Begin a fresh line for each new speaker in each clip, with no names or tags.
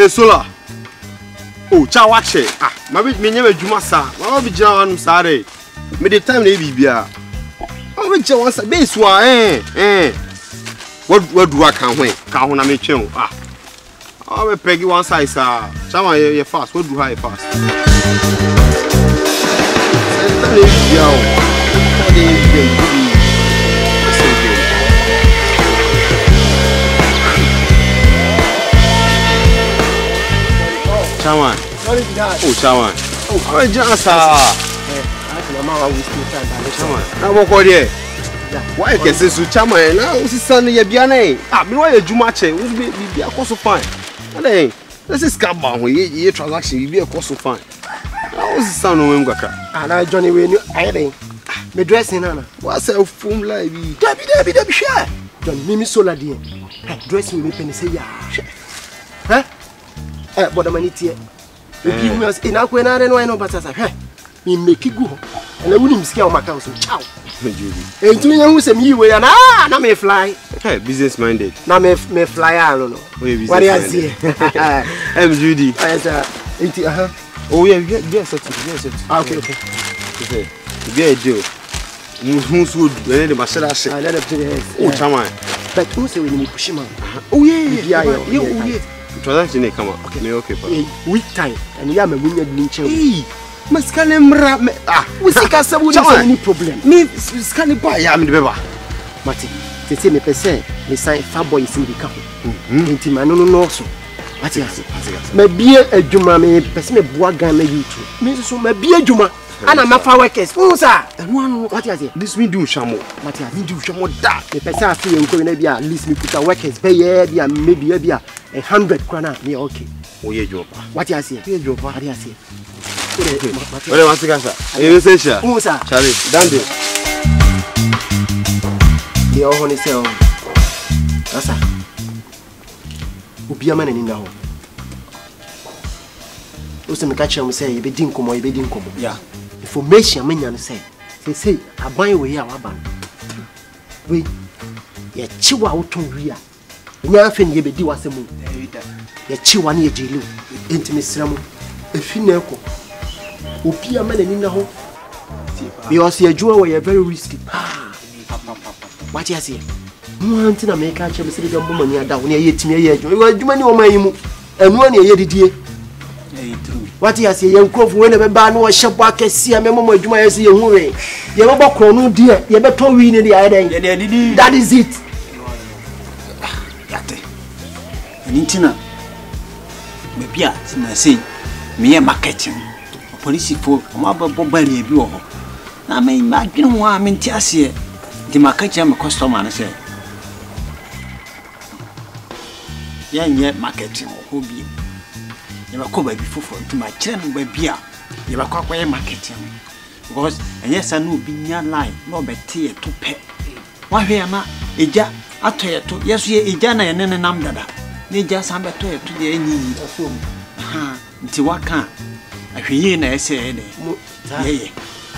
Sola. Oh, chawache. Ah, maybe me never jumasa. Mama be jam sare. Me the time na bibia. Oh, me jam once base wa What do I can when? Ka ho na me twen. Ah. Oh, me pegi one size ah. Chama ye fast. What do I fast? Chaman. Oh, Chaman. Oh, I just Chaman. I walk out here. Why can say Chaman? Now, this is Sunday. Yabiane. Ah, me why you Jumache? We be a cost of fine. And then, this is Cabba. We transaction. We be a cost of fine. How is the son of Wimgaka? And I Johnny when you hiding. Me dressing Anna. What's a fool like? Debbie, share. John, Mimi Sola dear. Dressing with penny say ya. Huh? But I'm here. You give me us in a when I don't know but as I heard. Me make it go. And I wouldn't scare my council. Ciao. And 2 years who me way and now may fly. Hey, business minded. Now may fly. I don't know. What do you see? I'm Judy. Oh, yeah, yes, okay. Okay. Be a deal. Who's would the Masada say? I let it to the head. Oh, Chaman. But who say we need push him? Oh, yeah. Transaction come on. Okay. Week time and we are a winning child. Mascanem rap. Ah, we see any problem. Me, scanning boy, I am the Beba. Martin, they say me per se, me sign fab boy is in the couple. Into my no so. What is maybe a Juma may person me boagan me YouTube. Me so maybe a Juma. And I'm a far workers. Oh, sir. And one, what is it? This we do, Shamo. What is it? Do Shamo that. The person I feel going to be at least me put a workers pay maybe 100 krona. Me okay. Oh, yeah, Joe. What is it? Here, Joe. What is it? What wants to answer? You say, sir. Oh, sir. Charlie, Dandy. The old honey say, that's a Ubiaman in the home. Also, me catch him say, you be dinkum or you be dinkum. Yeah. Information, I say, I buy away our band. We, ye chiwa to Ria. Nothing ye be do as a moon. Ye chiwa near Jilu, intimacy, a finelco. Upia man in the home. Because your jewel were very risky. What you say? No, until I make a chance to the woman you're down near yet me. You are doing your money and 1 year, dear. What you say, young Cove, whenever ban or shop back, see a memo, you might see a hurry. You have a crown, dear, you better win in the idea. That is it.
Nintina, maybe I say, me a marketing. Police for Mabba Bobby, you are. Now, may imagine why I'm in Tiasia. The market, I'm a customer, I say. Yet marketing or be. You are covered before to my channel by beer. You are quite marketing. Because, and yes, I know being your line, no better to pay. Why, am I? Eja, I tell you, yes, ye, Ejana and then a number. ne gya sambe to e to de enyi ha nti waka ahweye na ese ne ye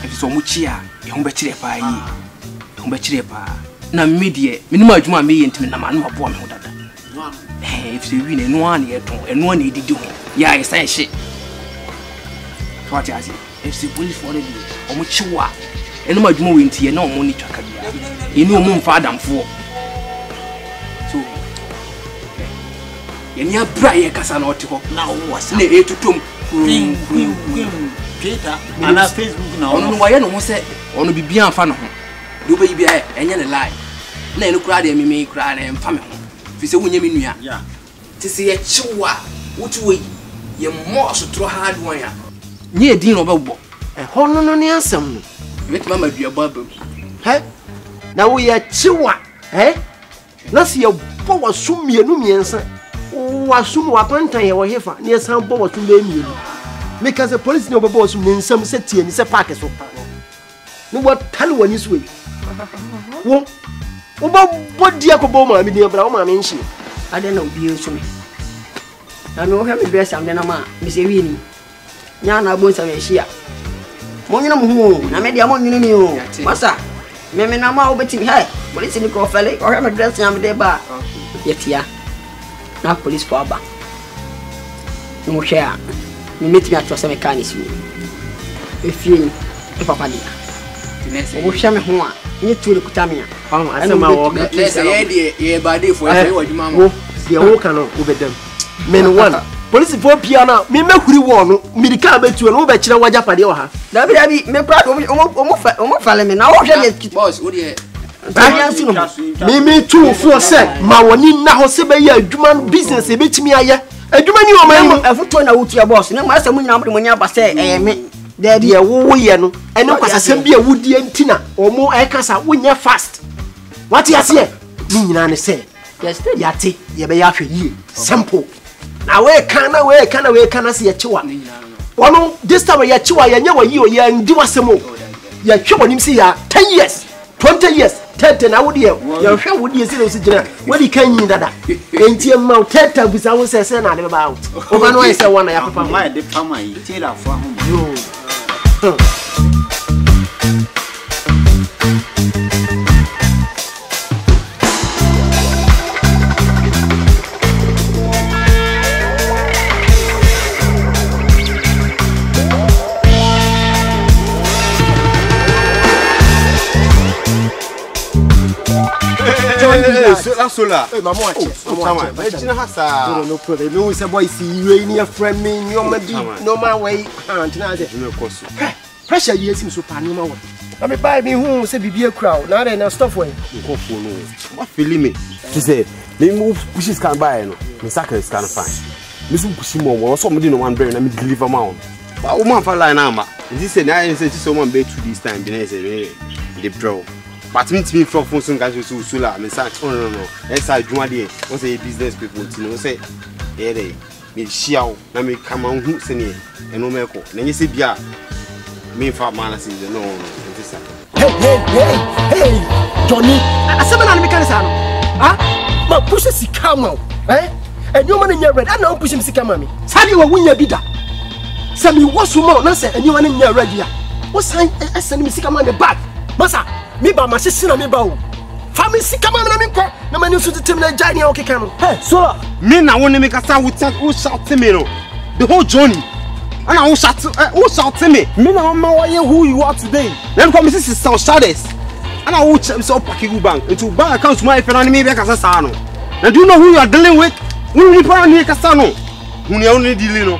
efi so mu chi a ye ho be kire pa yi ye ho be kire pa na medie minima adwuma me ye ntimi na ma no abo me ho dada efi wi ne no an ye ton eno an edidi ho ya ye san hye what ya say efi police for the omo chiwa eno ma adwuma we ntie na omo ni twaka bia eni omo mfa adamfo so ye nya bra ye kasa na otiko
na wo sa
na etutom
Twitter ana Facebook na
ono wa ye no ho se ono bibia amfa no ho de obayi bia enye ne lie na eno kura de meme kura na emfa me ho fi se wonye me nua
ya
ti se ye chiwa wotuwe ye mo sotro hard one ya nye din no bebo
hono no ne asem no
metima ma dua baba
he na wo ye chiwa na se ye bo wasum mienu miensa wasum wapantan ye wo hefa ne ye san bo wasum be mienu because the police ne obebo wasum ne nsam se tie ni se park so no what tell wani so wo ba body akobo ma mi de bra wo ma me nchi
ade na obi esumi na me wo hwe me dress am de na ma me se wi ni nya na bo nsam ehia mo nyina mo hu na me de mo nyina ni o masa me na ma obetimi he police ni ko fele o hwe me dress am de ba yetia na police for ba no hwe a me metimi atwa se mechanics wi efie e papa dia o hwe me ho a ni tuli kutamia
asema wo ka
lesa ye ba dey for e wadwuma mo
ye wo ka no obedam men one police for pia na me mahuri wo no mirika betuo no wo be kire waja pade o ha
dabi me pra o fale me na wo hwe ye
boss wo dey
Bayansi no me too for say ma woni na ho se be ya adwuma business e betimi aye adwuma ni o man
afuto na wutu ya boss ne ma asem nyina mo nya ba say me
Daddy e wo ye no ene kwasasem bia wodi antina omo e kasa wonya fast what you say ni nyina ne say
yes
yate ye be ya hwe yie simple na we kana se ye chiwa wono this time ye chiwa ye nya wa yi o ye ndi wasem o ye hwe wonim se ya 10 years 20 years 30 na wodi ye hwe wodi ye se no se gina wodi kan yin dada enti ma 30 bisa wo se na de ba out o ba no ye se wona ya papa
ma de pama yi tira fo ho
yo
Sola.
Hey, mama,
no
problem. No, it's a boy. See you in your friend. Me, no man way. Pressure, yes, him so panima. I mean, buy me who say be a crowd. Now then, stuff way.
What feeling me? She said, me move pushes can buy no. Me sackers can find. Me some pushing more. Somebody no one brain. I me deliver amount. But woman for line number. This say now say someone bet to this time. Then say they draw. But me from phone guys so sola me say oh no esa adwuma de o say business people tin o say eh dey me shiaw na me kama hu se ne eno me ko na nyese bia me fa man say no this
hey Johnny asema na me kan say no ah ma push sika ma enyo ma nya ready na push me sika ma me sadi wa wunya bida say me wosu ma na say enyo ma nya ready a wo san esen me sika ma me back masa me ba ma sisi na me ba o family sika ma na me ko na mani so tetem na jani o keka no hey so
me na won me kasa wo shout me no the whole journey and I shout me na ma why who you are today then come sisi South Shadows and I will check so Pakigu bank into bank account my friend me be kasa sa no and do you know who you are dealing with who you para ni kasa no who you only dealing no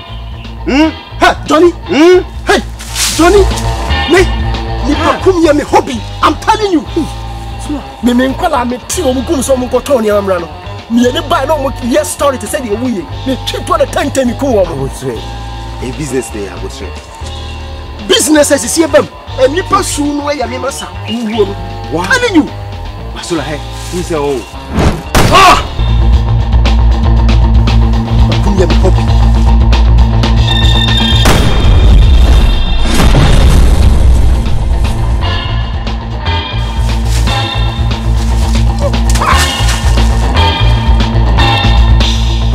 hey Johnny hey Johnny me hobby I'm telling you me nkwala me ti o mugum so mun ko ton ya amra no me ne buy no mo yes story to say the wuye me keep to the time ko wo mo
a business day I go straight
business is see bam e mi pa su no ya me masa wuwo no what telling you
Masola hey who say oh
me hobby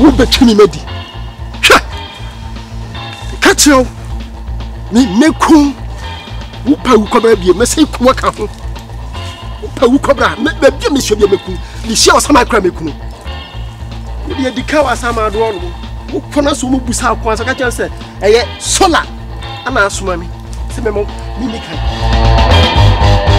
wo betwini medi hwɛ ka kyerɛw ni meku wo pa wo kɔbra bie mesɛ ku aka ho wo pa wo kɔbra me bia me hwɛ bia meku ni hwɛ osama kra meku wo de dika wa sama do no wo kɔna so mo busa akwa so ka kyerɛ sɛ ɛyɛ sola ana asoma me sɛ me mo ni kan